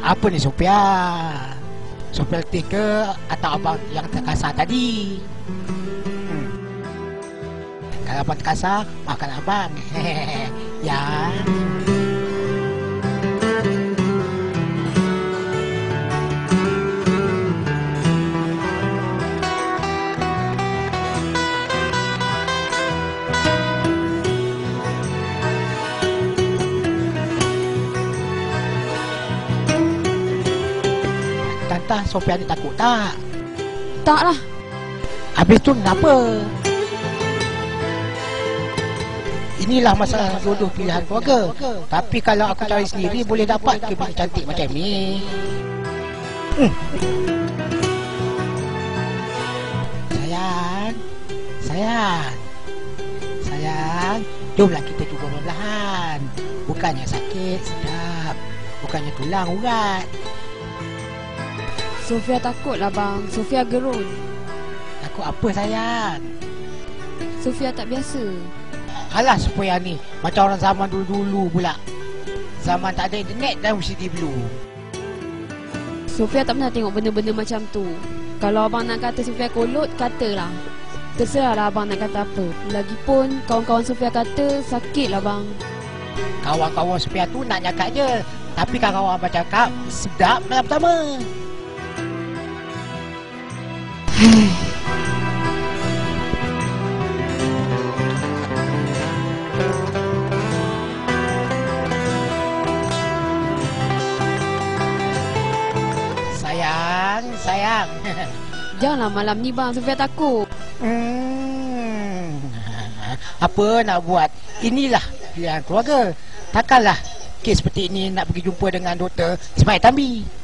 Apa ni Sophia? Sophia letih ke atau abang yang terkasar tadi? Kalau abang terkasar, makan abang. Ya. Tante, Sophia ni takut tak? Tak lah. Habis tu kenapa? Inilah masalah jodoh pilihan keluarga. Tapi kalau aku cari sendiri, boleh dapat ke bini cantik macam ni? Sayang, sayang, sayang, jomlah kita cuba perlahan. Bukannya sakit, sedap. Bukannya tulang urat. Sophia takutlah bang. Sophia gerun. Takut apa sayang? Sophia tak biasa. Alah supaya ni macam orang zaman dulu-dulu pula. Zaman tak ada internet dan CD blue. Sophia tak pernah tengok benda-benda macam tu. Kalau abang nak kata Sophia kolot, katalah. Terserahlah abang nak kata apa. Lagipun kawan-kawan Sophia kata sakitlah bang. Kawan-kawan Sophia tu nak cakap je. Tapi kawan abang cakap sedap malam pertama. Sayang, sayang. Janganlah malam ni bang, Sophia takut. Apa nak buat? Inilah pilihan keluarga. Takkanlah kes seperti ini nak pergi jumpa dengan doktor Ismail Tambi.